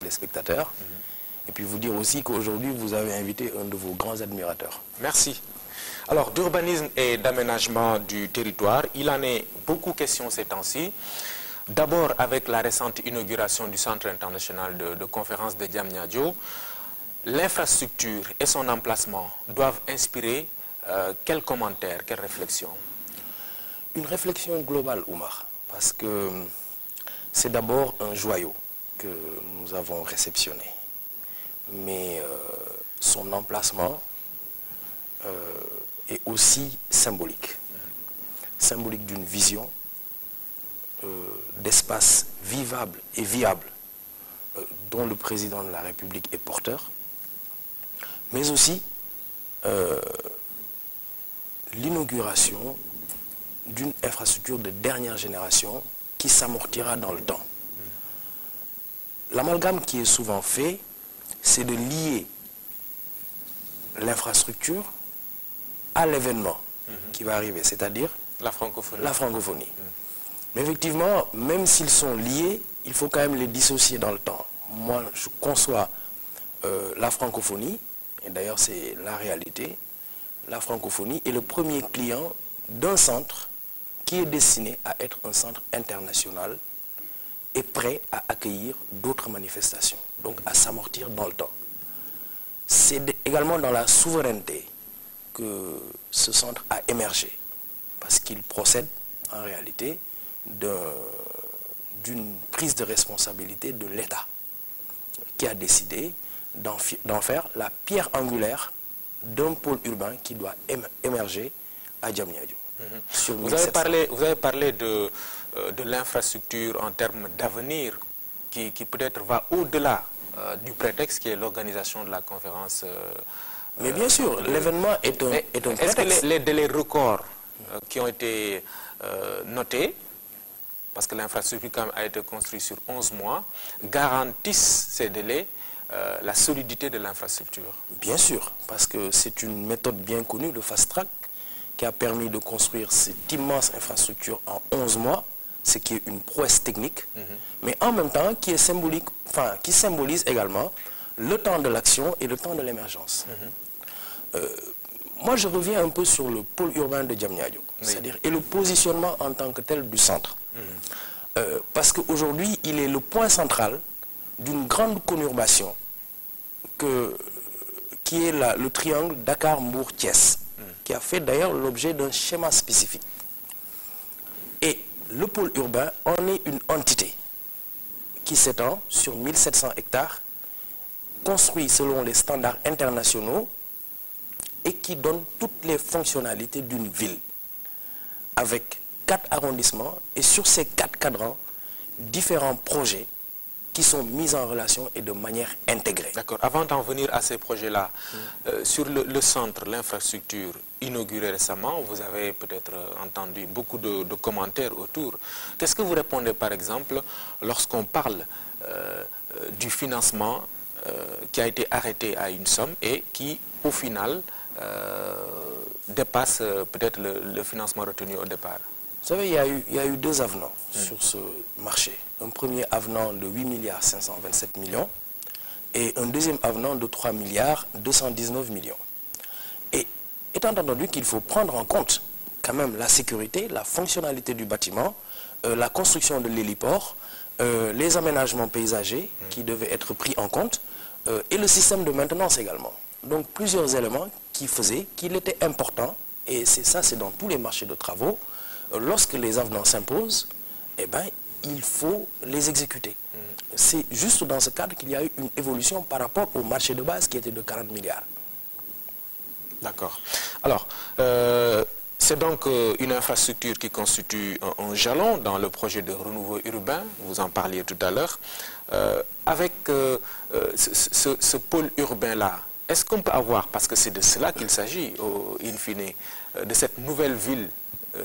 téléspectateurs. Et puis vous dire aussi qu'aujourd'hui, vous avez invité un de vos grands admirateurs. Merci. Alors, d'urbanisme et d'aménagement du territoire, il en est beaucoup question ces temps-ci. D'abord avec la récente inauguration du Centre international de conférence de Diamniadio, l'infrastructure et son emplacement doivent inspirer quels commentaires, quelles réflexions? Une réflexion globale, Oumar, parce que c'est d'abord un joyau que nous avons réceptionné. Mais son emplacement est aussi symbolique. Symbolique d'une vision d'espace vivable et viable dont le président de la République est porteur, mais aussi l'inauguration d'une infrastructure de dernière génération qui s'amortira dans le temps. L'amalgame qui est souvent fait, c'est de lier l'infrastructure à l'événement qui va arriver, c'est-à-dire la francophonie. La francophonie. Mais effectivement, même s'ils sont liés, il faut quand même les dissocier dans le temps. Moi, je conçois la francophonie, et d'ailleurs c'est la réalité, la francophonie est le premier client d'un centre qui est destiné à être un centre international et prêt à accueillir d'autres manifestations, donc à s'amortir dans le temps. C'est également dans la souveraineté que ce centre a émergé, parce qu'il procède en réalité d'une prise de responsabilité de l'État, qui a décidé d'en faire la pierre angulaire d'un pôle urbain qui doit émerger à Diamniadio. Vous avez parlé de l'infrastructure en termes d'avenir qui peut-être va au-delà du prétexte qui est l'organisation de la conférence. Mais bien sûr, l'événement est un prétexte. Est-ce que les délais records qui ont été notés, parce que l'infrastructure quand même a été construite sur 11 mois, garantissent ces délais, la solidité de l'infrastructure? Bien sûr, parce que c'est une méthode bien connue, le fast track, qui a permis de construire cette immense infrastructure en 11 mois, ce qui est une prouesse technique, mais en même temps qui est symbolique, qui symbolise également le temps de l'action et le temps de l'émergence. Moi, je reviens un peu sur le pôle urbain de Diamniadio, c'est-à-dire et le positionnement en tant que tel du centre. Parce qu'aujourd'hui, il est le point central d'une grande conurbation qui est le triangle Dakar-Mbour-Thiès, qui a fait d'ailleurs l'objet d'un schéma spécifique. Et le pôle urbain en est une entité qui s'étend sur 1700 hectares, construit selon les standards internationaux et qui donne toutes les fonctionnalités d'une ville, avec 4 arrondissements et sur ces 4 cadrans, différents projets qui sont mis en relation et de manière intégrée. D'accord. Avant d'en venir à ces projets-là, sur le centre, l'infrastructure inaugurée récemment, vous avez peut-être entendu beaucoup de commentaires autour. Qu'est-ce que vous répondez par exemple lorsqu'on parle du financement qui a été arrêté à une somme et qui, au final, dépasse peut-être le financement retenu au départ? Vous savez, il y a eu 2 avenants sur ce marché. Un premier avenant de 8 milliards 527 millions et un deuxième avenant de 3 milliards 219 millions. Et étant entendu qu'il faut prendre en compte quand même la sécurité, la fonctionnalité du bâtiment, la construction de l'héliport, les aménagements paysagers qui devaient être pris en compte et le système de maintenance également. Donc plusieurs éléments qui faisaient qu'il était important, et c'est dans tous les marchés de travaux, lorsque les avenants s'imposent, eh ben, il faut les exécuter. C'est juste dans ce cadre qu'il y a eu une évolution par rapport au marché de base qui était de 40 milliards. D'accord. Alors, c'est donc une infrastructure qui constitue un jalon dans le projet de renouveau urbain, vous en parliez tout à l'heure. Avec ce pôle urbain-là, est-ce qu'on peut avoir, parce que c'est de cela qu'il s'agit, in fine, de cette nouvelle ville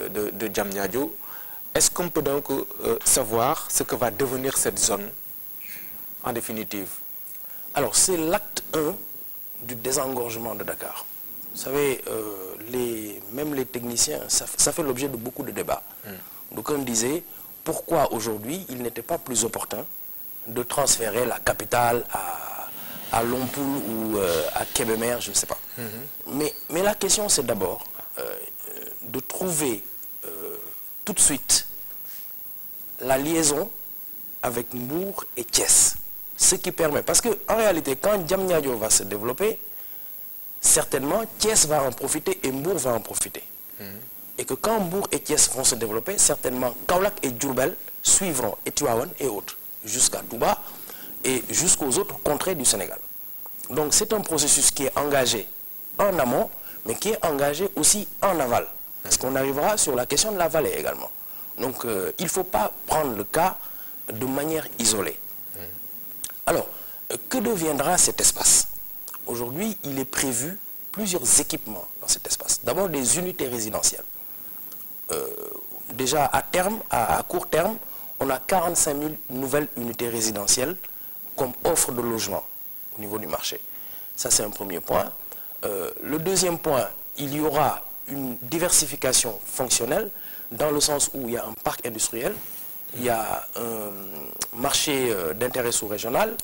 de Diamniadio, est-ce qu'on peut donc savoir ce que va devenir cette zone en définitive? Alors, c'est l'acte 1 du désengorgement de Dakar. Vous savez, même les techniciens, ça fait l'objet de beaucoup de débats. Donc on disait, pourquoi aujourd'hui il n'était pas plus opportun de transférer la capitale à Lompoul ou à Kébémer, je ne sais pas. Mais la question, c'est d'abord de trouver tout de suite la liaison avec Mbour et Thiès. Ce qui permet, parce qu'en réalité, quand Diamniadio va se développer, certainement Thiès va en profiter et Mbour va en profiter. Et que quand Mbour et Thiès vont se développer, certainement Kaolack et Diourbel suivront, et Tivaouane et autres, jusqu'à Touba et jusqu'aux autres contrées du Sénégal. Donc c'est un processus qui est engagé en amont, mais qui est engagé aussi en aval. Parce qu'on arrivera sur la question de la vallée également. Donc il ne faut pas prendre le cas de manière isolée. Alors, que deviendra cet espace? Aujourd'hui, il est prévu plusieurs équipements dans cet espace. D'abord, des unités résidentielles. Déjà, à terme, à court terme, on a 45 000 nouvelles unités résidentielles comme offre de logement au niveau du marché. Ça, c'est un premier point. Le deuxième point, il y aura une diversification fonctionnelle dans le sens où il y a un parc industriel, il y a un marché d'intérêt sous-régional,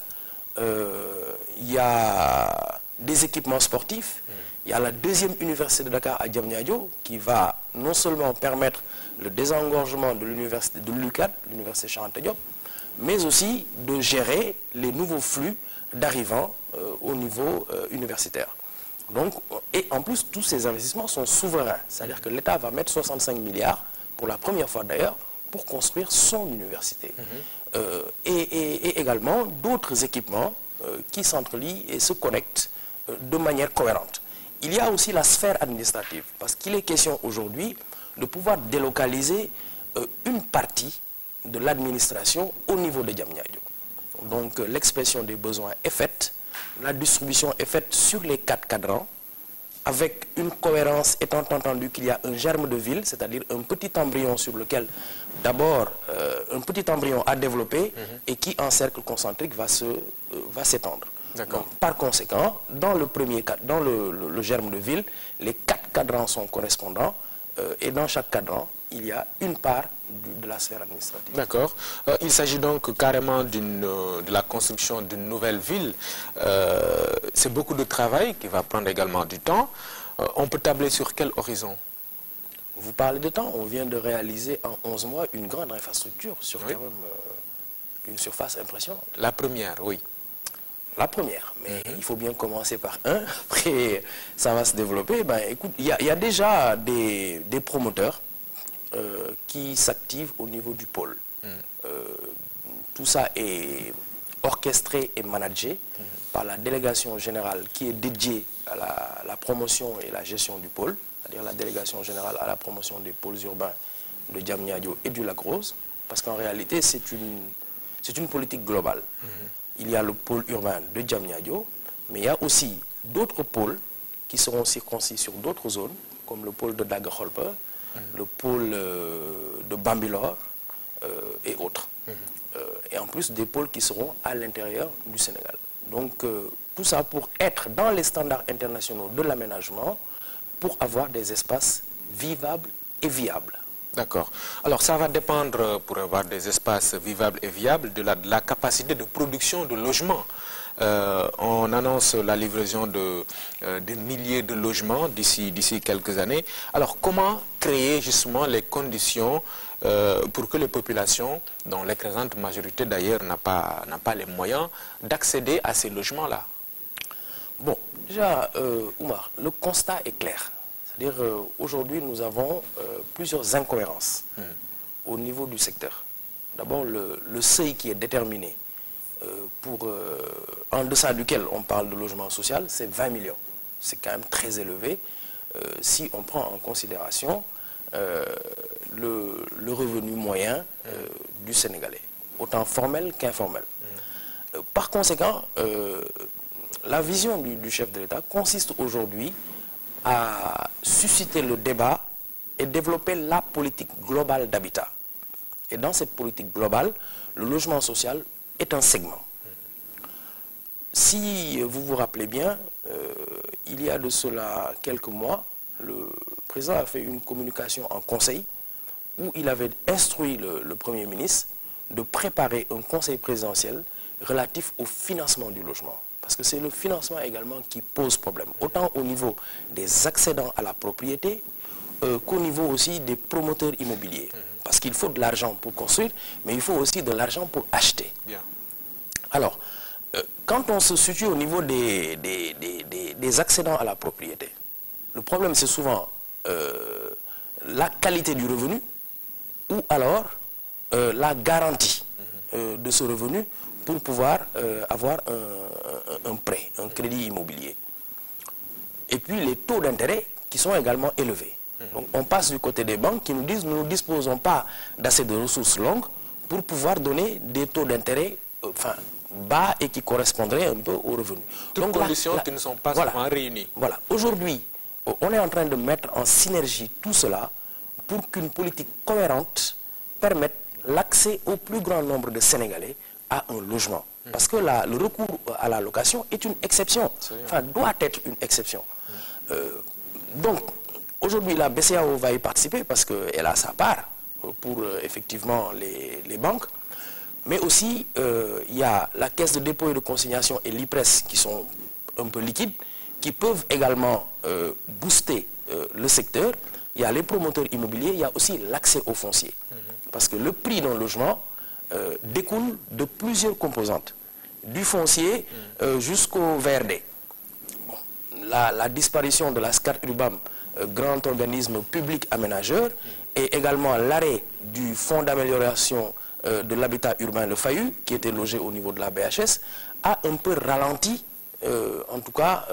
il y a des équipements sportifs, il y a la deuxième université de Dakar à Diamniadio qui va non seulement permettre le désengorgement de l'université de l'UCAD, l'université Cheikh Anta Diop, mais aussi de gérer les nouveaux flux d'arrivants au niveau universitaire. Donc, et en plus, tous ces investissements sont souverains, c'est-à-dire que l'État va mettre 65 milliards, pour la première fois d'ailleurs, pour construire son université. Et également d'autres équipements qui s'entrelient et se connectent de manière cohérente. Il y a aussi la sphère administrative, parce qu'il est question aujourd'hui de pouvoir délocaliser une partie de l'administration au niveau de Diamniadio. Donc l'expression des besoins est faite, la distribution est faite sur les 4 cadrans, avec une cohérence étant entendu qu'il y a un germe de ville, c'est-à-dire un petit embryon sur lequel d'abord un petit embryon à développer et qui en cercle concentrique va s'étendre. Par conséquent, dans le premier cadre, dans le germe de ville, les 4 cadrans sont correspondants et dans chaque cadran, il y a une part de la sphère administrative. D'accord. Il s'agit donc carrément de la construction d'une nouvelle ville. C'est beaucoup de travail qui va prendre également du temps. On peut tabler sur quel horizon? Vous parlez de temps, on vient de réaliser en 11 mois une grande infrastructure sur quand même une surface impressionnante. La première, oui. La première, mais il faut bien commencer par un, après ça va se développer. Ben, écoute, il y a déjà des promoteurs qui s'activent au niveau du pôle. Tout ça est orchestré et managé par la délégation générale qui est dédiée à la promotion et la gestion du pôle, c'est-à-dire la délégation générale à la promotion des pôles urbains de Diamniadio et du Lac Rose, parce qu'en réalité c'est une politique globale. Il y a le pôle urbain de Diamniadio, mais il y a aussi d'autres pôles qui seront circoncis sur d'autres zones, comme le pôle de Daga-Kholpe, le pôle de Bambilor et autres. Et en plus des pôles qui seront à l'intérieur du Sénégal. Donc tout ça pour être dans les standards internationaux de l'aménagement, pour avoir des espaces vivables et viables. D'accord. Alors ça va dépendre, pour avoir des espaces vivables et viables, de la capacité de production de logements. On annonce la livraison de milliers de logements d'ici quelques années. Alors comment créer justement les conditions pour que les populations, dont l'écrasante majorité d'ailleurs n'a pas les moyens, d'accéder à ces logements-là? Bon, déjà, Oumar, le constat est clair. C'est-à-dire aujourd'hui, nous avons plusieurs incohérences au niveau du secteur. D'abord, le seuil qui est déterminé en deçà duquel on parle de logement social, c'est 20 millions. C'est quand même très élevé si on prend en considération le revenu moyen du Sénégalais, autant formel qu'informel. Par conséquent, la vision du chef de l'État consiste aujourd'hui à susciter le débat et développer la politique globale d'habitat. Et dans cette politique globale, le logement social est un segment. Si vous vous rappelez bien, il y a de cela quelques mois, le président a fait une communication en conseil où il avait instruit le Premier ministre de préparer un conseil présidentiel relatif au financement du logement. Parce que c'est le financement également qui pose problème, autant au niveau des accédants à la propriété qu'au niveau aussi des promoteurs immobiliers. Parce qu'il faut de l'argent pour construire, mais il faut aussi de l'argent pour acheter. Bien. Alors, quand on se situe au niveau des accédants à la propriété, le problème c'est souvent la qualité du revenu ou alors la garantie de ce revenu pour pouvoir avoir un prêt, un crédit immobilier. Et puis les taux d'intérêt qui sont également élevés. Donc on passe du côté des banques qui nous disent nous ne disposons pas d'assez de ressources longues pour pouvoir donner des taux d'intérêt bas et qui correspondraient un peu aux revenus. Toutes conditions qui ne sont pas souvent réunies. Voilà. Aujourd'hui, on est en train de mettre en synergie tout cela pour qu'une politique cohérente permette l'accès au plus grand nombre de Sénégalais à un logement. Parce que le recours à la location est une exception, doit être une exception. Donc, aujourd'hui, la BCEAO va y participer parce qu'elle a sa part pour effectivement les banques. Mais aussi, il y a la Caisse de dépôt et de consignation et l'IPRES qui sont un peu liquides, qui peuvent également booster le secteur. Il y a les promoteurs immobiliers, il y a aussi l'accès au foncier. Parce que le prix d'un logement découle de plusieurs composantes, du foncier jusqu'au VRD. Bon, la disparition de la SCAT Urbam, grand organisme public aménageur, et également l'arrêt du fonds d'amélioration de l'habitat urbain, le FAU, qui était logé au niveau de la BHS, a un peu ralenti, en tout cas,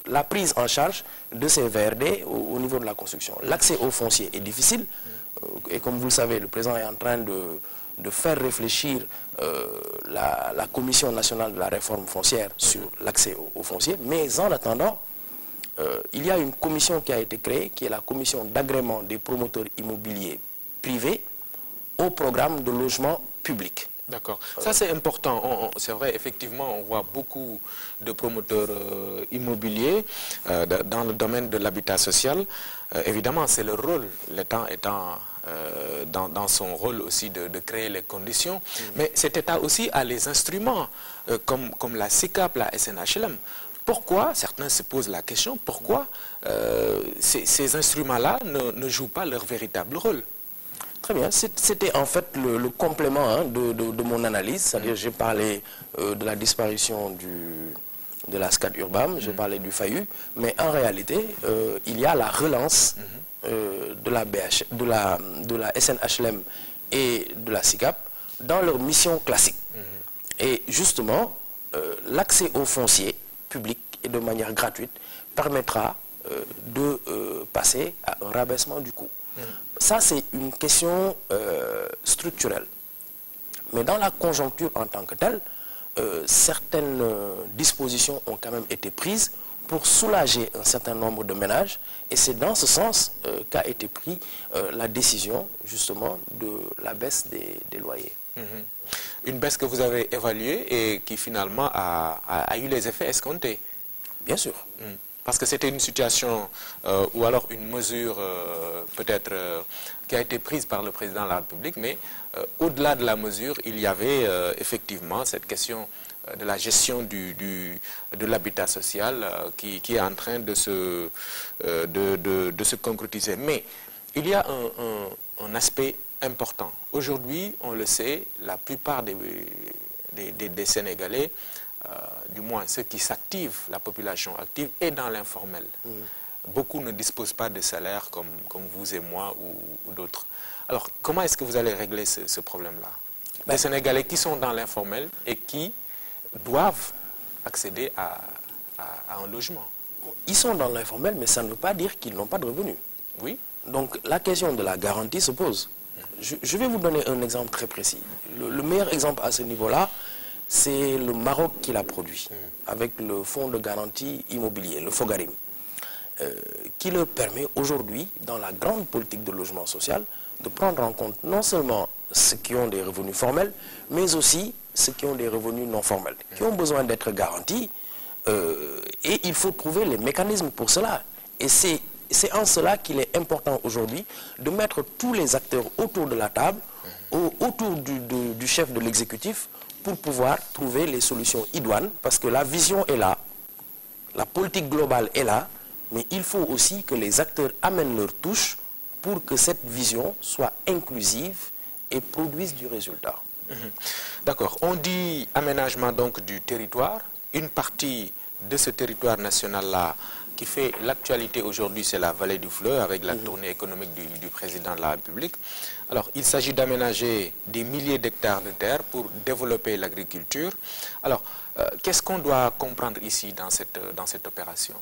la prise en charge de ces VRD au niveau de la construction. L'accès au foncier est difficile, et comme vous le savez, le président est en train de faire réfléchir la Commission nationale de la réforme foncière sur l'accès au foncier, mais en attendant, il y a une commission qui a été créée, qui est la commission d'agrément des promoteurs immobiliers privés au programme de logement public. D'accord. Ça, c'est important. C'est vrai, effectivement, on voit beaucoup de promoteurs immobiliers dans le domaine de l'habitat social. Évidemment, c'est leur rôle, l'État étant dans son rôle aussi de créer les conditions. Mais cet État aussi a les instruments, comme la SICAP, la SNHLM. Pourquoi, certains se posent la question, pourquoi ces instruments-là ne jouent pas leur véritable rôle? Très bien, c'était en fait le complément de mon analyse, c'est-à-dire j'ai parlé de la disparition de la SCAT Urbam, j'ai parlé du FAU, mais en réalité, il y a la relance de la SNHLM et de la SICAP dans leur mission classique. Et justement, l'accès au foncier public et de manière gratuite permettra de passer à un rabaissement du coût. Ça, c'est une question structurelle. Mais dans la conjoncture en tant que telle, certaines dispositions ont quand même été prises pour soulager un certain nombre de ménages. Et c'est dans ce sens qu'a été prise la décision, justement, de la baisse des loyers. Une baisse que vous avez évaluée et qui finalement a eu les effets escomptés. Bien sûr. Parce que c'était une situation ou alors une mesure peut-être qui a été prise par le président de la République, mais au-delà de la mesure, il y avait effectivement cette question de la gestion de l'habitat social qui est en train de se concrétiser. Mais il y a un aspect important. Aujourd'hui, on le sait, la plupart des Sénégalais, du moins ceux qui s'activent, la population active, est dans l'informel. Beaucoup ne disposent pas de salaire comme vous et moi ou d'autres. Alors, comment est-ce que vous allez régler ce problème-là? Les Sénégalais qui sont dans l'informel et qui doivent accéder à un logement. Ils sont dans l'informel, mais ça ne veut pas dire qu'ils n'ont pas de revenus. Oui. Donc, la question de la garantie se pose. Je vais vous donner un exemple très précis. Le meilleur exemple à ce niveau-là, c'est le Maroc qui l'a produit, avec le fonds de garantie immobilier, le FOGARIM, qui leur permet aujourd'hui, dans la grande politique de logement social, de prendre en compte non seulement ceux qui ont des revenus formels, mais aussi ceux qui ont des revenus non formels, qui ont besoin d'être garantis, et il faut trouver les mécanismes pour cela. Et c'est en cela qu'il est important aujourd'hui de mettre tous les acteurs autour de la table autour du chef de l'exécutif pour pouvoir trouver les solutions idoines, parce que la vision est là, la politique globale est là, mais il faut aussi que les acteurs amènent leur touche pour que cette vision soit inclusive et produise du résultat. D'accord. On dit aménagement donc du territoire. Une partie de ce territoire national-là qui fait l'actualité aujourd'hui, c'est la vallée du fleuve avec la tournée économique du président de la République. Alors, il s'agit d'aménager des milliers d'hectares de terre pour développer l'agriculture. Alors, qu'est-ce qu'on doit comprendre ici dans cette opération?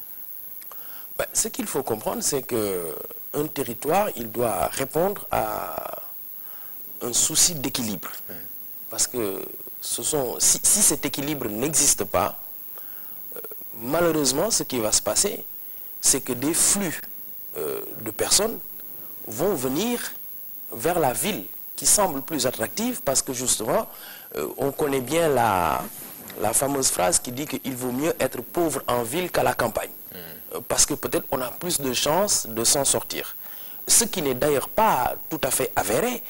Ce qu'il faut comprendre, c'est qu'un territoire, il doit répondre à un souci d'équilibre. Parce que si cet équilibre n'existe pas, malheureusement, ce qui va se passer, c'est que des flux de personnes vont venir vers la ville qui semble plus attractive parce que justement, on connaît bien la fameuse phrase qui dit qu'il vaut mieux être pauvre en ville qu'à la campagne. Parce que peut-être on a plus de chances de s'en sortir. Ce qui n'est d'ailleurs pas tout à fait avéré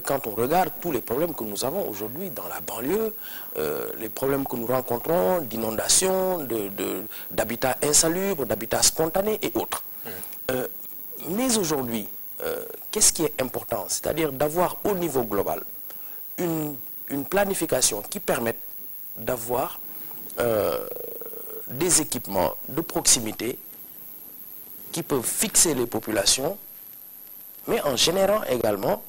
quand on regarde tous les problèmes que nous avons aujourd'hui dans la banlieue, les problèmes que nous rencontrons d'inondation, d'habitat insalubre, d'habitat spontané et autres. Mais aujourd'hui, qu'est-ce qui est important? C'est-à-dire d'avoir au niveau global une planification qui permette d'avoir des équipements de proximité qui peuvent fixer les populations, mais en générant également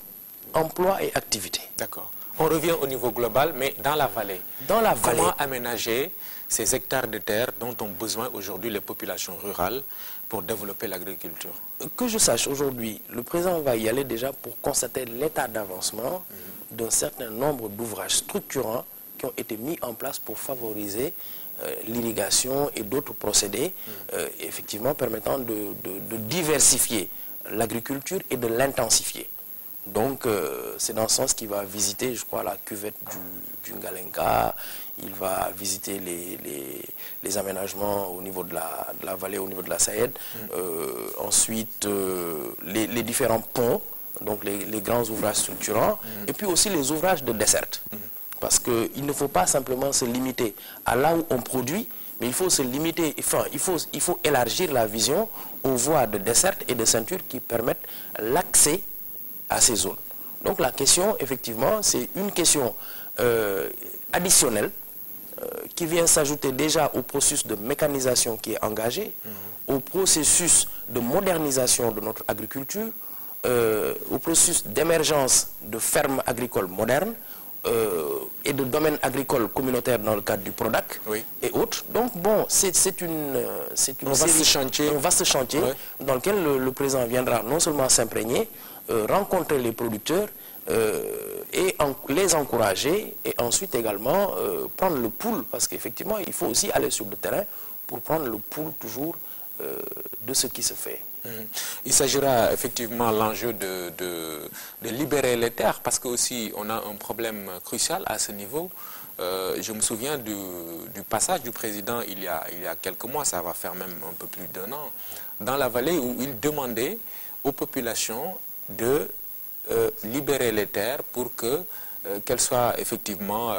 emploi et activité. D'accord. On revient au niveau global, mais dans la vallée. Dans la vallée. Comment aménager ces hectares de terre dont ont besoin aujourd'hui les populations rurales pour développer l'agriculture? Que je sache aujourd'hui, le président va y aller déjà pour constater l'état d'avancement d'un certain nombre d'ouvrages structurants qui ont été mis en place pour favoriser l'irrigation et d'autres procédés, effectivement permettant de diversifier l'agriculture et de l'intensifier. Donc, c'est dans ce sens qu'il va visiter, je crois, la cuvette du Ngalenga. Il va visiter les aménagements au niveau de la vallée, au niveau de la Saïd. Ensuite, les différents ponts, donc les grands ouvrages structurants, et puis aussi les ouvrages de desserte. Parce qu'il ne faut pas simplement se limiter à là où on produit, mais il faut se limiter, enfin, il faut élargir la vision aux voies de desserte et de ceinture qui permettent l'accès à ces zones. Donc la question, effectivement, c'est une question additionnelle qui vient s'ajouter déjà au processus de mécanisation qui est engagé, au processus de modernisation de notre agriculture, au processus d'émergence de fermes agricoles modernes, et de domaines agricoles communautaires dans le cadre du PRODAC et autres. Donc bon, c'est un vaste chantier dans lequel le président viendra non seulement s'imprégner, rencontrer les producteurs et les encourager et ensuite également prendre le pouls, parce qu'effectivement il faut aussi aller sur le terrain pour prendre le pouls toujours de ce qui se fait. Il s'agira effectivement l'enjeu de libérer les terres, parce que aussi on a un problème crucial à ce niveau. Je me souviens du passage du président il y a quelques mois, ça va faire même un peu plus d'1 an, dans la vallée où il demandait aux populations de libérer les terres pour qu'elles soient effectivement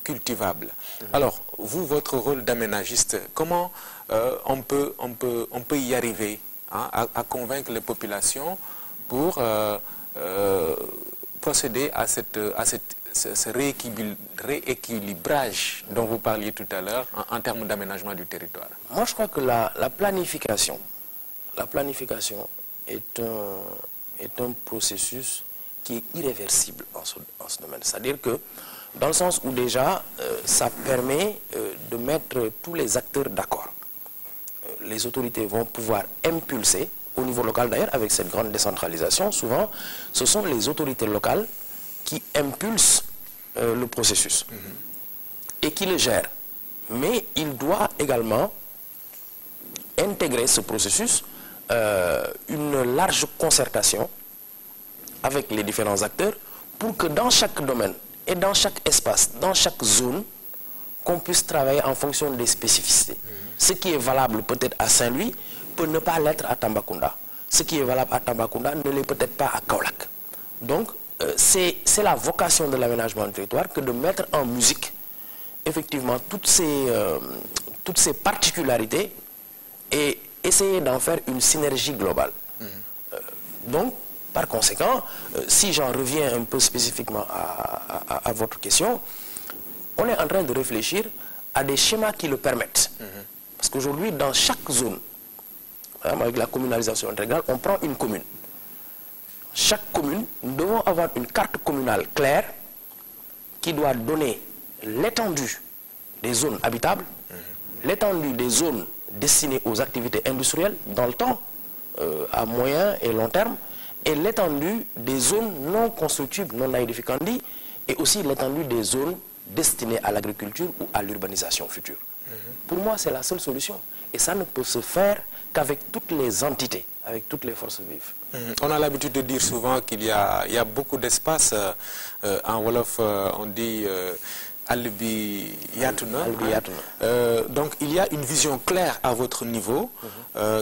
cultivables. Alors, vous, votre rôle d'aménagiste, comment on peut y arriver à convaincre les populations pour procéder à ce rééquilibrage dont vous parliez tout à l'heure en termes d'aménagement du territoire? Moi, je crois que la planification est un processus qui est irréversible en ce domaine. C'est-à-dire que, dans le sens où déjà, ça permet de mettre tous les acteurs d'accord. Les autorités vont pouvoir impulser, au niveau local d'ailleurs, avec cette grande décentralisation, souvent, ce sont les autorités locales qui impulsent le processus et qui le gèrent. Mais il doit également intégrer ce processus une large concertation avec les différents acteurs pour que dans chaque domaine et dans chaque espace, dans chaque zone, qu'on puisse travailler en fonction des spécificités. Ce qui est valable peut-être à Saint-Louis peut ne pas l'être à Tambacounda. Ce qui est valable à Tambacounda ne l'est peut-être pas à Kaolack. Donc, c'est la vocation de l'aménagement du territoire que de mettre en musique effectivement toutes ces particularités et essayer d'en faire une synergie globale. Donc, par conséquent, si j'en reviens un peu spécifiquement à votre question, on est en train de réfléchir à des schémas qui le permettent. Parce qu'aujourd'hui, dans chaque zone, avec la communalisation intégrale, on prend une commune. Chaque commune, nous devons avoir une carte communale claire qui doit donner l'étendue des zones habitables, l'étendue des zones destinées aux activités industrielles dans le temps, à moyen et long terme, et l'étendue des zones non constructibles, non aedificandi, et aussi l'étendue des zones destinées à l'agriculture ou à l'urbanisation future. Pour moi, c'est la seule solution. Et ça ne peut se faire qu'avec toutes les entités, avec toutes les forces vives. On a l'habitude de dire souvent qu'il y a beaucoup d'espace. En Wolof, on dit Albi Yatuna. Donc il y a une vision claire à votre niveau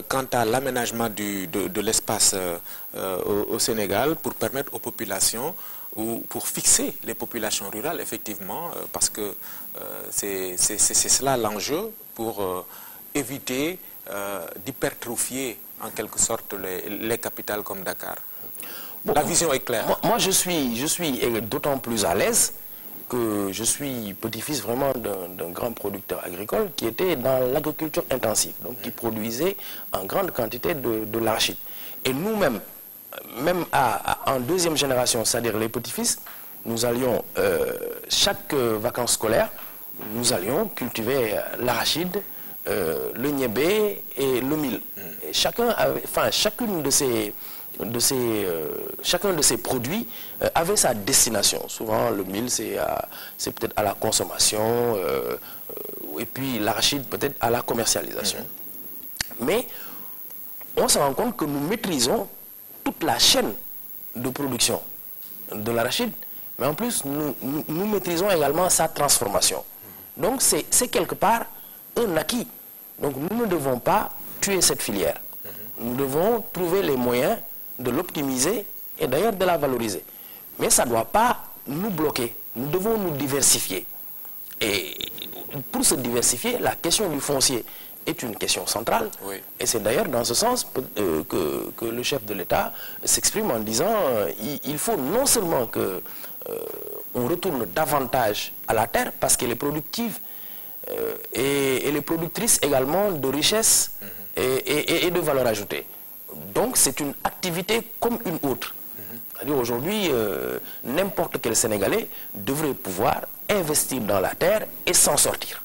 quant à l'aménagement de l'espace au Sénégal pour permettre aux populations ou pour fixer les populations rurales, effectivement, parce que c'est cela l'enjeu pour éviter d'hypertrophier en quelque sorte les capitales comme Dakar. Bon, la vision est claire. Moi je suis d'autant plus à l'aise que je suis petit-fils vraiment d'un grand producteur agricole qui était dans l'agriculture intensive, donc qui produisait en grande quantité de l'arachide. Et nous-mêmes, même en deuxième génération, c'est-à-dire les petits-fils, nous allions, chaque vacances scolaires, nous allions cultiver l'arachide, le niébé et le mil. Et chacun de ces produits avait sa destination. Souvent, le mil, c'est peut-être à la consommation, et puis l'arachide peut-être à la commercialisation. Mais on se rend compte que nous maîtrisons toute la chaîne de production de l'arachide, mais en plus, nous maîtrisons également sa transformation. Donc, c'est quelque part un acquis. Donc, nous ne devons pas tuer cette filière. Nous devons trouver les moyens de l'optimiser et d'ailleurs de la valoriser. Mais ça ne doit pas nous bloquer. Nous devons nous diversifier. Et pour se diversifier, la question du foncier est une question centrale. Oui. Et c'est d'ailleurs dans ce sens que le chef de l'État s'exprime en disant il faut non seulement qu'on retourne davantage à la terre parce qu'elle est productive et elle est productrice également de richesse et de valeur ajoutée. Donc c'est une activité comme une autre. C'est-à-dire aujourd'hui, n'importe quel Sénégalais devrait pouvoir investir dans la terre et s'en sortir.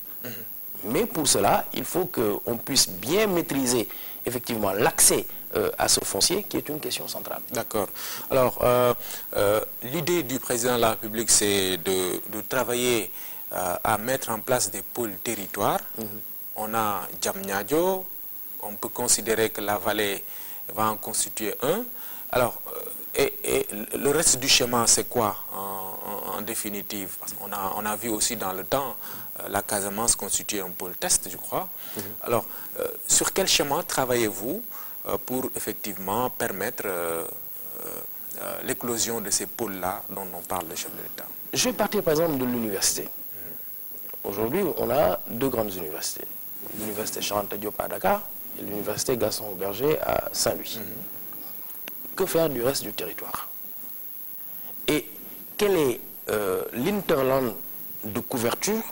Mais pour cela, il faut qu'on puisse bien maîtriser effectivement l'accès à ce foncier qui est une question centrale. D'accord. Alors, l'idée du président de la République, c'est de travailler à mettre en place des pôles territoires. On a Diamniadio, on peut considérer que la vallée va en constituer un. Alors, et le reste du schéma, c'est quoi en définitive? Parce qu'on a vu aussi dans le temps la Casamance constituer un pôle test, je crois. Alors, sur quel schéma travaillez-vous pour effectivement permettre l'éclosion de ces pôles-là dont on parle le chef de l'État? Je vais partir par exemple de l'université. Aujourd'hui, on a deux grandes universités. L'université Cheikh Anta Diop à Dakar et l'université Gaston Berger à Saint-Louis. Que faire du reste du territoire? Et quel est l'interland de couverture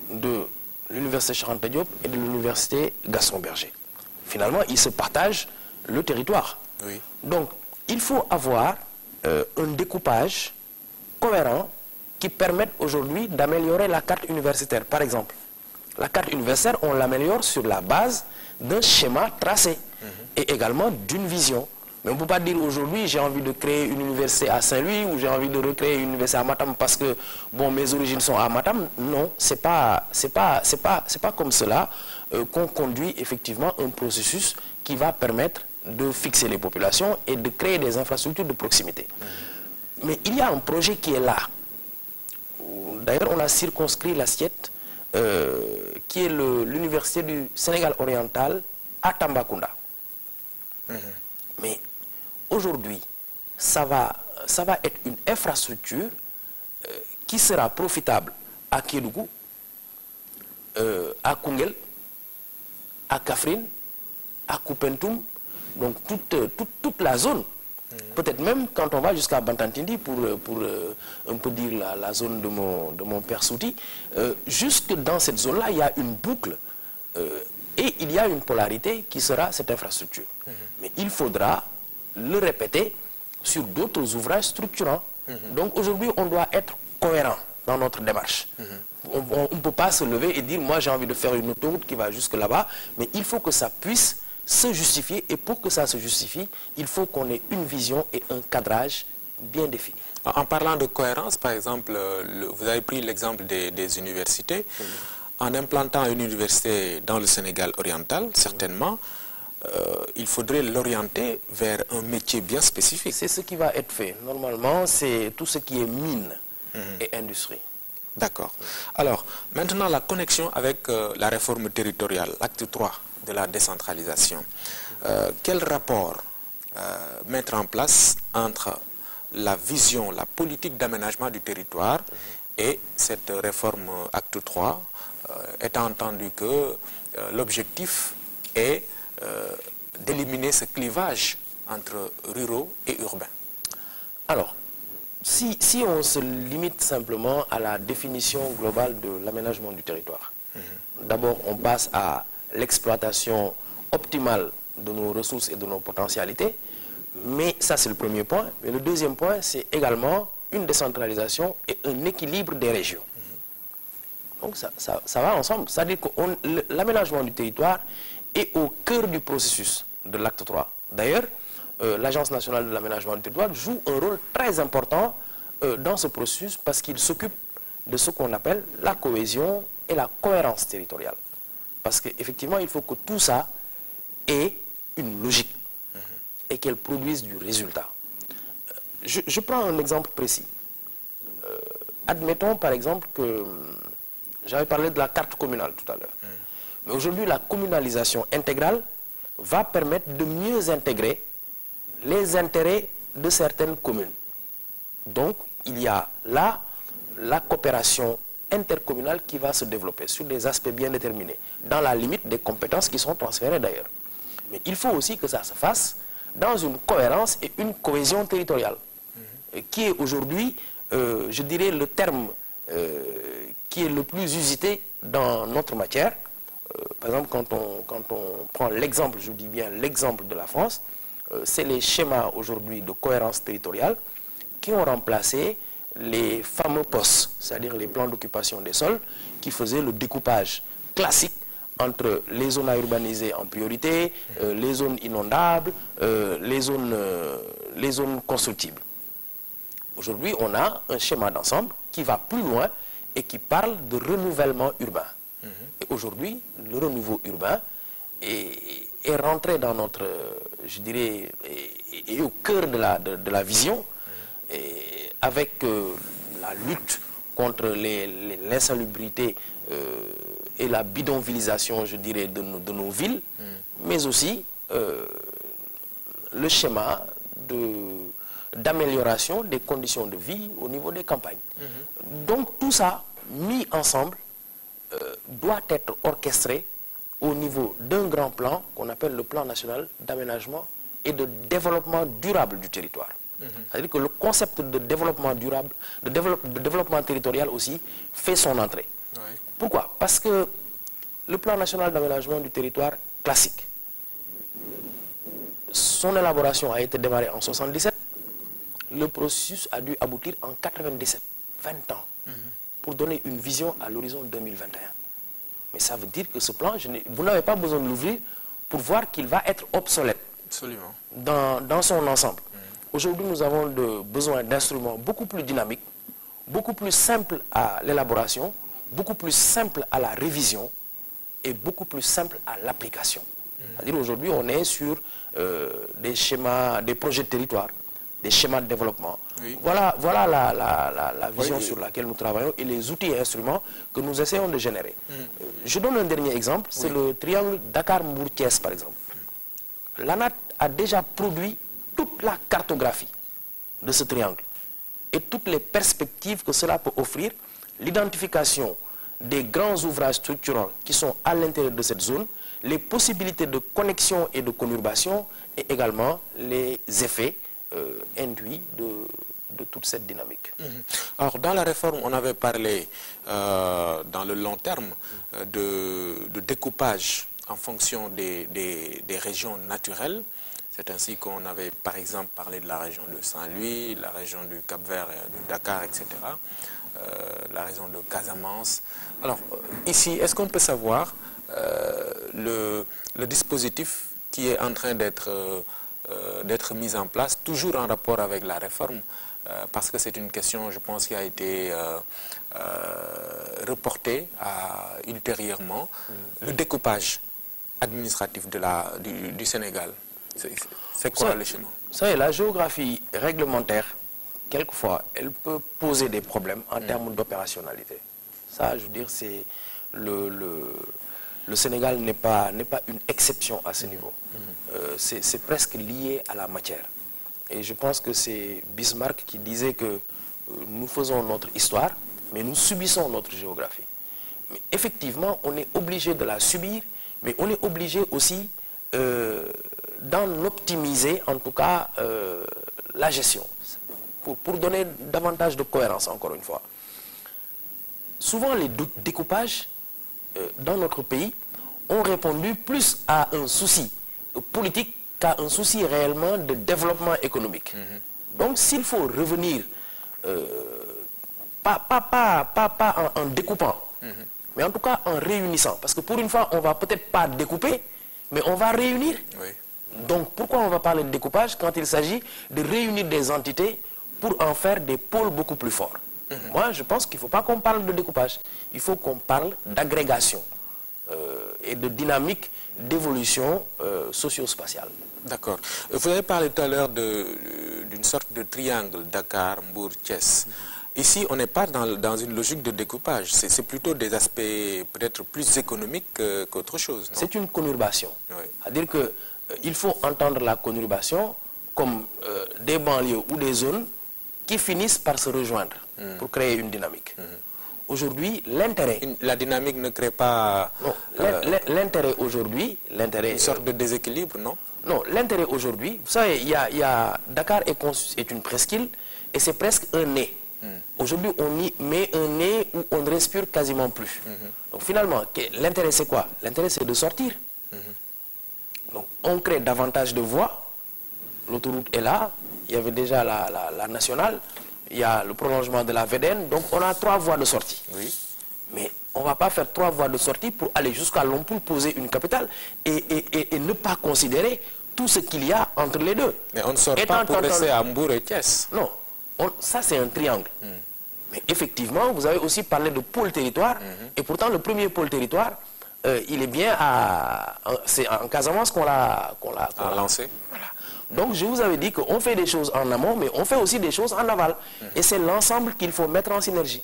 de l'université Cheikh Anta Diop et de l'université Gaston Berger? Finalement, ils se partagent le territoire. Oui. Donc, il faut avoir un découpage cohérent qui permette aujourd'hui d'améliorer la carte universitaire. Par exemple, la carte universitaire, on l'améliore sur la base d'un schéma tracé et également d'une vision. Mais on ne peut pas dire aujourd'hui, j'ai envie de créer une université à Saint-Louis ou j'ai envie de recréer une université à Matam parce que bon, mes origines sont à Matam. Non, c'est pas comme cela qu'on conduit effectivement un processus qui va permettre de fixer les populations et de créer des infrastructures de proximité. Mais il y a un projet qui est là. D'ailleurs, on a circonscrit l'assiette qui est l'université du Sénégal oriental à Tambacounda. Mais aujourd'hui, ça va ça va être une infrastructure qui sera profitable à Kédougou, à Koungheul, à Kaffrine, à Koupentoum, donc toute la zone. Peut-être même quand on va jusqu'à Bantantindi pour on peut dire la zone de mon père Souti, jusque dans cette zone-là, il y a une boucle et il y a une polarité qui sera cette infrastructure. Mais il faudra le répéter sur d'autres ouvrages structurants. Donc aujourd'hui, on doit être cohérent dans notre démarche. On ne peut pas se lever et dire, moi j'ai envie de faire une autoroute qui va jusque là-bas, mais il faut que ça puisse se justifier, et pour que ça se justifie, il faut qu'on ait une vision et un cadrage bien défini. En parlant de cohérence, par exemple, vous avez pris l'exemple des universités. En implantant une université dans le Sénégal oriental, certainement, il faudrait l'orienter vers un métier bien spécifique. C'est ce qui va être fait. Normalement, c'est tout ce qui est mine et industrie. D'accord. Alors, maintenant, la connexion avec la réforme territoriale, l'acte 3 de la décentralisation. Quel rapport mettre en place entre la vision, la politique d'aménagement du territoire et cette réforme acte 3, étant entendu que l'objectif est d'éliminer ce clivage entre ruraux et urbains? Alors, si on se limite simplement à la définition globale de l'aménagement du territoire, d'abord on passe à l'exploitation optimale de nos ressources et de nos potentialités, mais ça c'est le premier point. Mais le deuxième point, c'est également une décentralisation et un équilibre des régions. Donc ça va ensemble. C'est-à-dire que l'aménagement du territoire est au cœur du processus de l'acte 3. D'ailleurs, l'Agence nationale de l'aménagement du territoire joue un rôle très important dans ce processus parce qu'il s'occupe de ce qu'on appelle la cohésion et la cohérence territoriale. Parce qu'effectivement, il faut que tout ça ait une logique et qu'elle produise du résultat. Je prends un exemple précis. Admettons par exemple que j'avais parlé de la carte communale tout à l'heure. Mais aujourd'hui, la communalisation intégrale va permettre de mieux intégrer les intérêts de certaines communes. Donc, il y a là la coopération intercommunale qui va se développer sur des aspects bien déterminés, dans la limite des compétences qui sont transférées d'ailleurs. Mais il faut aussi que ça se fasse dans une cohérence et une cohésion territoriale, qui est aujourd'hui, je dirais, le terme qui est le plus usité dans notre matière. Par exemple, quand on prend l'exemple, je dis bien l'exemple de la France, c'est les schémas aujourd'hui de cohérence territoriale qui ont remplacé les fameux POS, c'est-à-dire les plans d'occupation des sols, qui faisaient le découpage classique entre les zones à urbaniser en priorité, les zones inondables, les zones constructibles. Aujourd'hui, on a un schéma d'ensemble qui va plus loin et qui parle de renouvellement urbain. Et aujourd'hui, le renouveau urbain est rentré dans notre, je dirais, est au cœur de la vision, et avec la lutte contre l'insalubrité et la bidonvillisation, je dirais, de nos villes, mais aussi le schéma d'amélioration des conditions de vie au niveau des campagnes. Donc tout ça, mis ensemble, doit être orchestré au niveau d'un grand plan qu'on appelle le plan national d'aménagement et de développement durable du territoire. C'est-à-dire que le concept de développement durable, de développement territorial aussi, fait son entrée. Pourquoi? Parce que le plan national d'aménagement du territoire classique, son élaboration a été démarrée en 1977, le processus a dû aboutir en 1997, 20 ans, pour donner une vision à l'horizon 2021. Mais ça veut dire que ce plan, vous n'avez pas besoin de l'ouvrir pour voir qu'il va être obsolète. Absolument. Dans son ensemble. Aujourd'hui, nous avons besoin d'instruments beaucoup plus dynamiques, beaucoup plus simples à l'élaboration, beaucoup plus simples à la révision et beaucoup plus simples à l'application. C'est-à-dire aujourd'hui, on est sur des schémas, des projets de territoire, des schémas de développement. Oui. Voilà la vision sur laquelle nous travaillons et les outils et instruments que nous essayons de générer. Je donne un dernier exemple, c'est le triangle Dakar-Mbour-Thiès par exemple. L'ANAT a déjà produit toute la cartographie de ce triangle et toutes les perspectives que cela peut offrir, l'identification des grands ouvrages structurants qui sont à l'intérieur de cette zone, les possibilités de connexion et de conurbation et également les effets induits de toute cette dynamique. Alors, dans la réforme, on avait parlé dans le long terme de découpage en fonction des régions naturelles. C'est ainsi qu'on avait par exemple parlé de la région de Saint-Louis, la région du Cap-Vert, de Dakar, etc. La région de Casamance. Alors, ici, est-ce qu'on peut savoir le dispositif qui est en train d'être mis en place, toujours en rapport avec la réforme, parce que c'est une question, je pense, qui a été reportée ultérieurement, le découpage administratif du Sénégal. C'est quoi le chemin? Vous savez, la géographie réglementaire, quelquefois, elle peut poser des problèmes en termes d'opérationnalité. Ça, je veux dire, c'est le Sénégal n'est pas une exception à ce niveau. C'est presque lié à la matière. Et je pense que c'est Bismarck qui disait que nous faisons notre histoire, mais nous subissons notre géographie. Mais effectivement, on est obligé de la subir, mais on est obligé aussi d'en optimiser, en tout cas, la gestion, pour donner davantage de cohérence, encore une fois. Souvent, les découpages dans notre pays ont répondu plus à un souci politique qu'à un souci réellement de développement économique. Donc, s'il faut revenir, pas en découpant, mais en tout cas en réunissant, parce que pour une fois, on ne va peut-être pas découper, mais on va réunir. Oui. Donc, pourquoi on va parler de découpage quand il s'agit de réunir des entités pour en faire des pôles beaucoup plus forts? Moi, je pense qu'il ne faut pas qu'on parle de découpage. Il faut qu'on parle d'agrégation et de dynamique d'évolution socio-spatiale. D'accord. Vous avez parlé tout à l'heure d'une sorte de triangle Dakar, Mbour, Thiès. Ici, on n'est pas dans une logique de découpage. C'est plutôt des aspects peut-être plus économiques qu'autre chose. C'est une conurbation. Oui. C'est-à-dire qu'il faut entendre la conurbation comme des banlieues ou des zones qui finissent par se rejoindre pour créer une dynamique. Aujourd'hui, l'intérêt... La dynamique ne crée pas... Non, l'intérêt aujourd'hui... Une sorte de déséquilibre, non? Non, l'intérêt aujourd'hui... Vous savez, Dakar est une presqu'île et c'est presque un nez. Aujourd'hui, on y met un nez où on ne respire quasiment plus. Donc finalement, l'intérêt c'est quoi? L'intérêt c'est de sortir. Donc on crée davantage de voies. L'autoroute est là. Il y avait déjà la nationale. Il y a le prolongement de la VDN. Donc on a 3 voies de sortie. Oui. Mais on ne va pas faire 3 voies de sortie pour aller jusqu'à Lompoul, poser une capitale et ne pas considérer tout ce qu'il y a entre les deux. Mais on ne sort pas pour rester à Mbour et Thiès. Non. Ça, c'est un triangle. Mais effectivement, vous avez aussi parlé de pôle territoire. Et pourtant, le premier pôle territoire, il est bien c'est en Casamance qu'on l'a lancé. Voilà. Donc, je vous avais dit qu'on fait des choses en amont, mais on fait aussi des choses en aval. Et c'est l'ensemble qu'il faut mettre en synergie.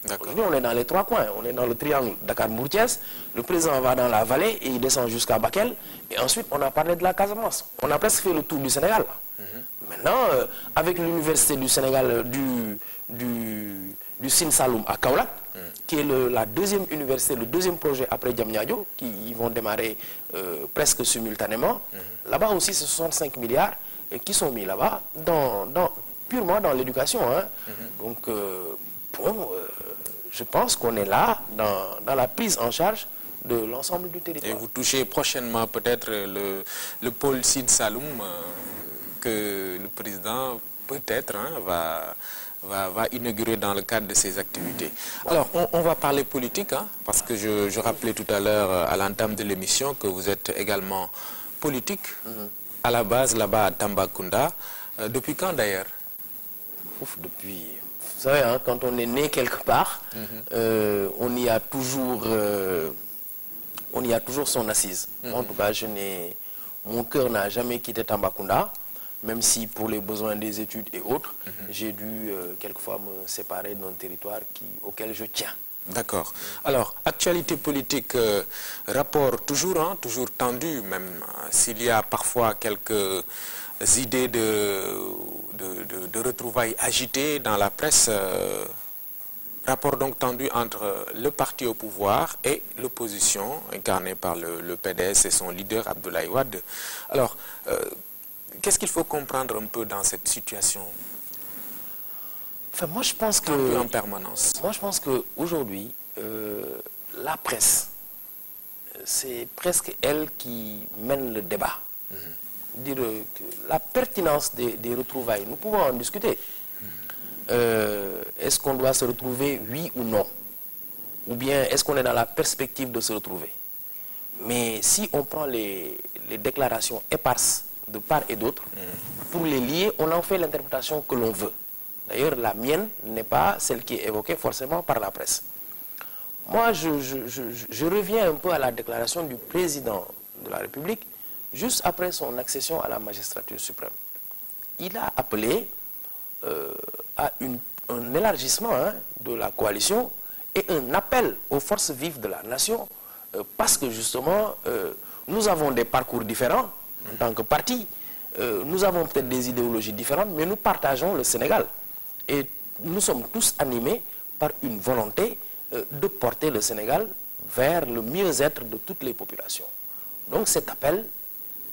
Aujourd'hui, on est dans les 3 coins. On est dans le triangle Dakar-Mbour-Thiès. Le président va dans la vallée et il descend jusqu'à Bakel. Et ensuite, on a parlé de la Casamance. On a presque fait le tour du Sénégal. Maintenant, avec l'université du Sénégal, du Sine Saloum à Kaolack, qui est la deuxième université, le deuxième projet après Diamniadio, qui vont démarrer presque simultanément. Là-bas aussi, c'est 65 milliards qui sont mis là-bas, purement dans l'éducation. Donc, je pense qu'on est là dans la prise en charge de l'ensemble du territoire. Et vous touchez prochainement peut-être le pôle Sine Saloum que le président peut-être va inaugurer dans le cadre de ses activités. Alors, on va parler politique, parce que je rappelais tout à l'heure à l'entame de l'émission que vous êtes également politique, à la base là-bas à Tambacounda. Depuis quand d'ailleurs? Depuis... Vous savez, quand on est né quelque part, on y a toujours son assise. En tout cas, mon cœur n'a jamais quitté Tambacounda. Même si pour les besoins des études et autres, j'ai dû quelquefois me séparer d'un territoire auquel je tiens. D'accord. Alors, actualité politique, rapport toujours, toujours tendu, même s'il y a parfois quelques idées de retrouvailles agitées dans la presse. Rapport donc tendu entre le parti au pouvoir et l'opposition, incarnée par le PDS et son leader Abdoulaye Wade. Alors, qu'est-ce qu'il faut comprendre un peu dans cette situation? Enfin, moi je pense que... en permanence. Moi je pense qu'aujourd'hui, la presse, c'est presque elle qui mène le débat. Dire que la pertinence des retrouvailles, nous pouvons en discuter. Est-ce qu'on doit se retrouver, oui ou non? Ou bien est-ce qu'on est dans la perspective de se retrouver? Mais si on prend les déclarations éparses de part et d'autre, pour les lier, on en fait l'interprétation que l'on veut. D'ailleurs, la mienne n'est pas celle qui est évoquée forcément par la presse. Moi, je reviens un peu à la déclaration du président de la République, juste après son accession à la magistrature suprême. Il a appelé à un élargissement de la coalition et un appel aux forces vives de la nation parce que justement nous avons des parcours différents en tant que parti, nous avons peut-être des idéologies différentes, mais nous partageons le Sénégal et nous sommes tous animés par une volonté de porter le Sénégal vers le mieux-être de toutes les populations. Donc cet appel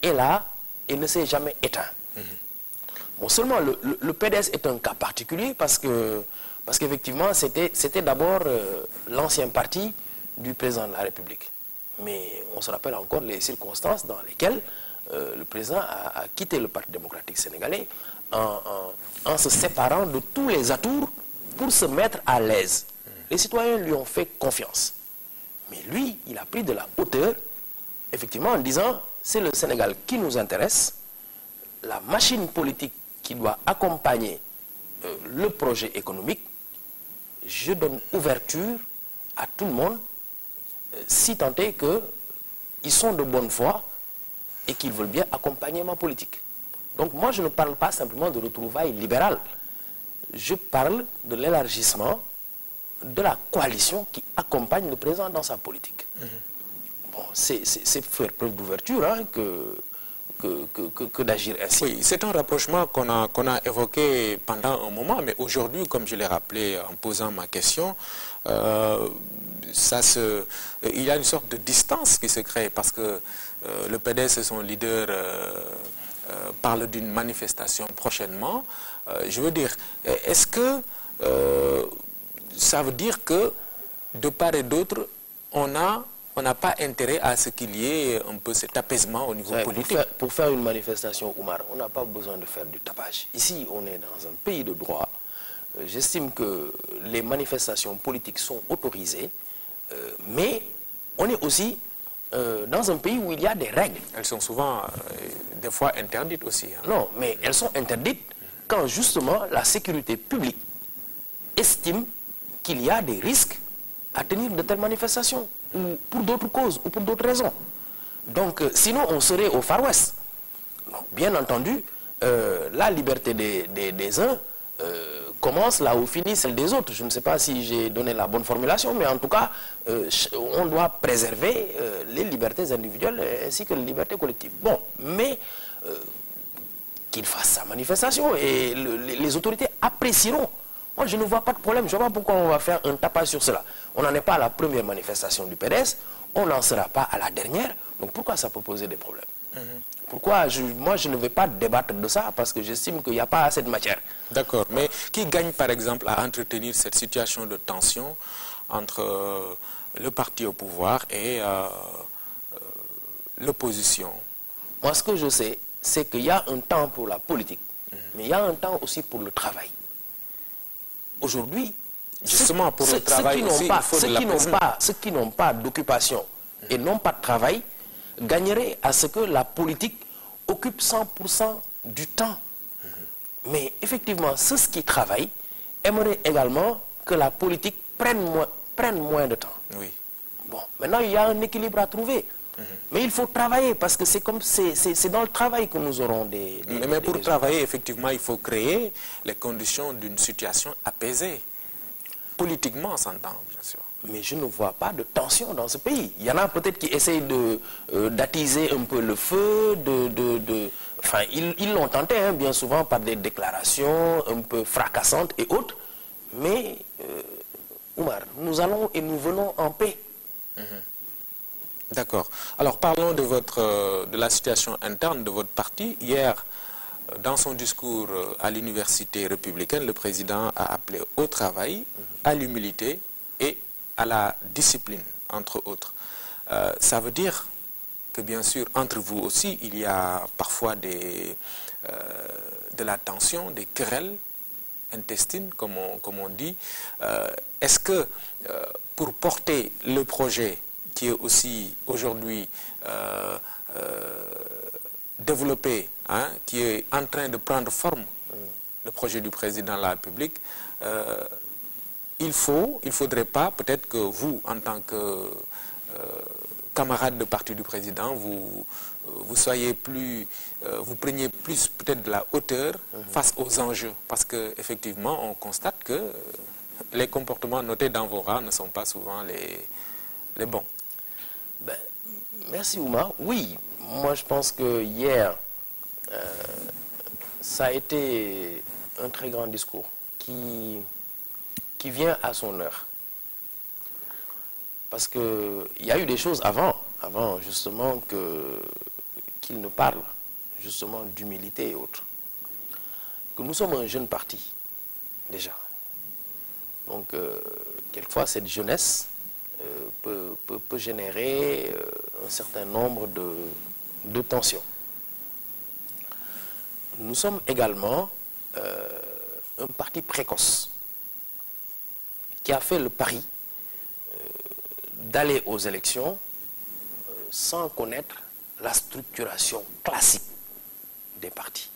est là et ne s'est jamais éteint. Bon, seulement le PDS est un cas particulier parce qu'effectivement c'était d'abord l'ancien parti du président de la République. Mais on se rappelle encore les circonstances dans lesquelles le président a quitté le Parti démocratique sénégalais en se séparant de tous les atours pour se mettre à l'aise. Les citoyens lui ont fait confiance. Mais lui, il a pris de la hauteur, effectivement en disant c'est le Sénégal qui nous intéresse, la machine politique qui doit accompagner le projet économique, je donne ouverture à tout le monde, si tant est qu'ils sont de bonne foi et qu'ils veulent bien accompagner ma politique. Donc moi, je ne parle pas simplement de retrouvailles libérales. Je parle de l'élargissement de la coalition qui accompagne le président dans sa politique. Bon, c'est faire preuve d'ouverture que d'agir ainsi. Oui, c'est un rapprochement qu'on a évoqué pendant un moment, mais aujourd'hui, comme je l'ai rappelé en posant ma question, il y a une sorte de distance qui se crée parce que le PDS et son leader parlent d'une manifestation prochainement. Je veux dire, est-ce que ça veut dire que de part et d'autre, on n'a pas intérêt à ce qu'il y ait un peu cet apaisement au niveau politique. Pour faire une manifestation, Oumar, on n'a pas besoin de faire du tapage. Ici, on est dans un pays de droit. J'estime que les manifestations politiques sont autorisées, mais on est aussi dans un pays où il y a des règles. Elles sont souvent, des fois, interdites aussi. Non, mais elles sont interdites quand justement la sécurité publique estime qu'il y a des risques à tenir de telles manifestations, ou pour d'autres causes, ou pour d'autres raisons. Donc, sinon, on serait au Far West. Donc, bien entendu, la liberté des uns commence là où finit celle des autres. Je ne sais pas si j'ai donné la bonne formulation, mais en tout cas, on doit préserver les libertés individuelles ainsi que les libertés collectives. Bon, mais qu'il fasse sa manifestation et les autorités apprécieront. Moi, je ne vois pas de problème. Je ne vois pas pourquoi on va faire un tapage sur cela. On n'en est pas à la première manifestation du PDS. On n'en sera pas à la dernière. Donc, pourquoi ça peut poser des problèmes? Pourquoi moi, je ne vais pas débattre de ça parce que j'estime qu'il n'y a pas assez de matière. D'accord. Mais qui gagne, par exemple, à entretenir cette situation de tension entre le parti au pouvoir et l'opposition? Moi, ce que je sais, c'est qu'il y a un temps pour la politique, mais il y a un temps aussi pour le travail. Aujourd'hui, justement pour le travail aussi, ceux qui n'ont pas d'occupation et n'ont pas de travail gagneraient à ce que la politique occupe 100% du temps. Mais effectivement, ceux qui travaillent aimeraient également que la politique prenne moins de temps. Oui. Bon, maintenant il y a un équilibre à trouver. Mais il faut travailler parce que c'est dans le travail que nous aurons des mais pour travailler, effectivement, il faut créer les conditions d'une situation apaisée. Politiquement, on s'entend, bien sûr. mais je ne vois pas de tension dans ce pays. Il y en a peut-être qui essayent d'attiser un peu le feu, enfin, ils l'ont tenté, hein, bien souvent par des déclarations un peu fracassantes et autres, mais Oumar, nous allons et nous venons en paix. D'accord. Alors parlons de la situation interne de votre parti. Hier, dans son discours à l'université républicaine, le président a appelé au travail, à l'humilité et à la discipline, entre autres. Ça veut dire que bien sûr, entre vous aussi, il y a parfois de la tension, des querelles intestines, comme on dit. Est-ce que pour porter le projet qui est aussi aujourd'hui développé, hein, qui est en train de prendre forme, le projet du président de la République, il faudrait pas, peut-être que vous, en tant que camarade de parti du président, vous soyez plus, vous preniez plus peut-être de la hauteur face aux enjeux, parce qu'effectivement, on constate que les comportements notés dans vos rangs ne sont pas souvent les bons. Ben, merci Oumar. Oui, moi je pense que hier, ça a été un très grand discours qui vient à son heure. Parce qu'il y a eu des choses avant justement qu'il ne parle justement d'humilité et autres. Que nous sommes un jeune parti, déjà. Donc, quelquefois, cette jeunesse peut générer un certain nombre de tensions. Nous sommes également un parti précoce qui a fait le pari d'aller aux élections sans connaître la structuration classique des partis.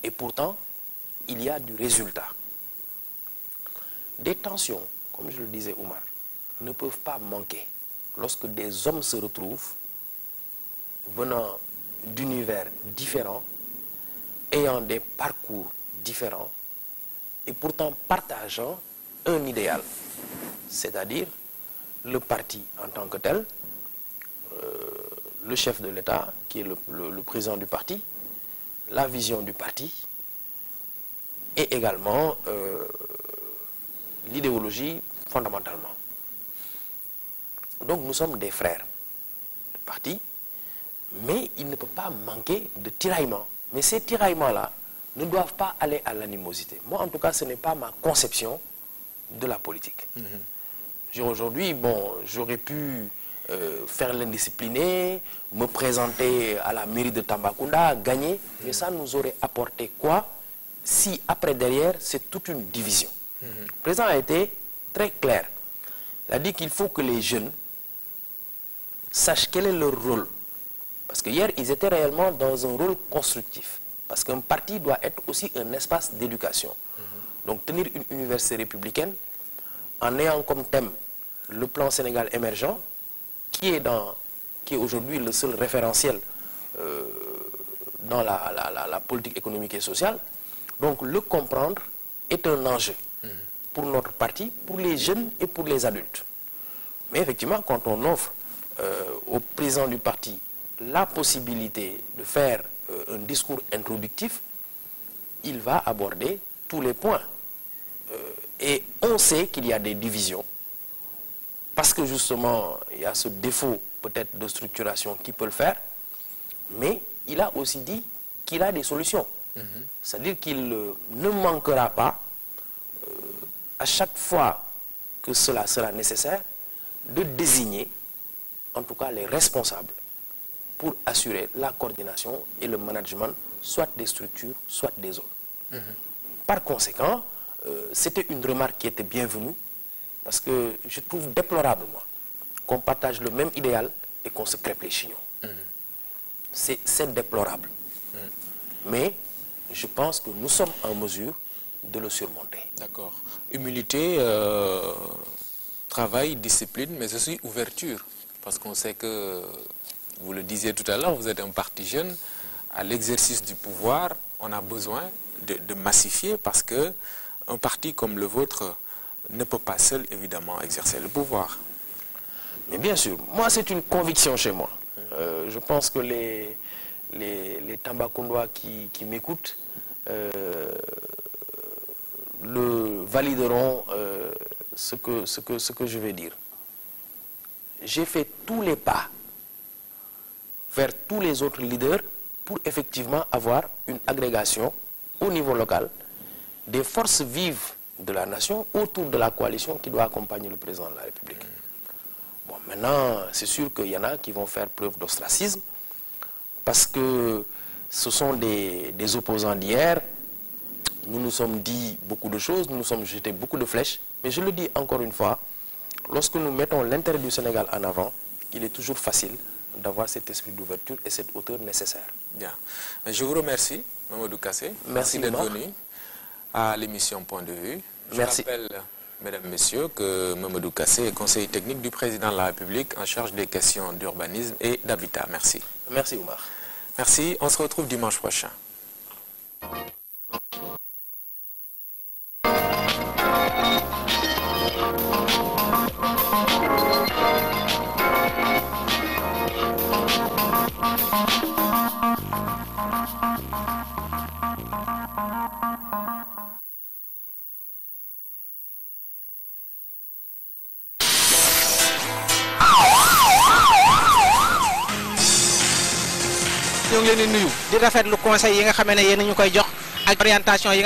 Et pourtant, il y a du résultat. Des tensions, comme je le disais Oumar, ne peuvent pas manquer lorsque des hommes se retrouvent venant d'univers différents, ayant des parcours différents et pourtant partageant un idéal, c'est-à-dire le parti en tant que tel, le chef de l'État, qui est le président du parti, la vision du parti, et également l'idéologie fondamentalement. Donc nous sommes des frères de parti, mais il ne peut pas manquer de tiraillements. Mais ces tiraillements-là ne doivent pas aller à l'animosité. Moi, en tout cas, ce n'est pas ma conception de la politique. Aujourd'hui, bon, j'aurais pu faire l'indiscipliné, me présenter à la mairie de Tambacounda, gagner, mais ça nous aurait apporté quoi si après derrière, c'est toute une division. Le président a été très clair. Il a dit qu'il faut que les jeunes sachent quel est leur rôle. Parce que hier, ils étaient réellement dans un rôle constructif. Parce qu'un parti doit être aussi un espace d'éducation. Donc tenir une université républicaine en ayant comme thème le plan Sénégal émergent, qui est aujourd'hui le seul référentiel dans la politique économique et sociale. Donc le comprendre est un enjeu pour notre parti, pour les jeunes et pour les adultes. Mais effectivement, quand on offre au président du parti la possibilité de faire un discours introductif, il va aborder tous les points. Et on sait qu'il y a des divisions, parce que justement, il y a ce défaut peut-être de structuration qui peut le faire, mais il a aussi dit qu'il a des solutions. C'est-à-dire qu'il ne manquera pas, à chaque fois que cela sera nécessaire, de désigner, en tout cas les responsables, pour assurer la coordination et le management, soit des structures, soit des zones. Par conséquent, c'était une remarque qui était bienvenue, parce que je trouve déplorable, moi, qu'on partage le même idéal et qu'on se crêpe les chignons. C'est déplorable. Mais je pense que nous sommes en mesure de le surmonter. D'accord. Humilité, travail, discipline, mais aussi ouverture. Parce qu'on sait que, vous le disiez tout à l'heure, vous êtes un parti jeune. À l'exercice du pouvoir, on a besoin de massifier, parce que un parti comme le vôtre ne peut pas seul, évidemment, exercer le pouvoir. Mais bien sûr, moi c'est une conviction chez moi. Je pense que les Tambacoundois qui m'écoutent le valideront ce que je vais dire. J'ai fait tous les pas vers tous les autres leaders pour effectivement avoir une agrégation au niveau local des forces vives de la nation autour de la coalition qui doit accompagner le président de la République. Bon, maintenant, c'est sûr qu'il y en a qui vont faire preuve d'ostracisme parce que ce sont des opposants d'hier. Nous nous sommes dit beaucoup de choses, nous nous sommes jetés beaucoup de flèches, mais je le dis encore une fois, lorsque nous mettons l'intérêt du Sénégal en avant, il est toujours facile d'avoir cet esprit d'ouverture et cette hauteur nécessaire. Bien. Je vous remercie, Mamadou Kassé. Merci d'être venu à l'émission Point de vue. Je rappelle, mesdames, messieurs, que Mamadou Kassé est conseiller technique du président de la République en charge des questions d'urbanisme et d'habitat. Merci. Merci, Oumar. Merci. On se retrouve dimanche prochain. ñu ngi leen di nuyu di rafetlu conseil yi nga xamee ne yéen ñu koy jox ak orientation yi nga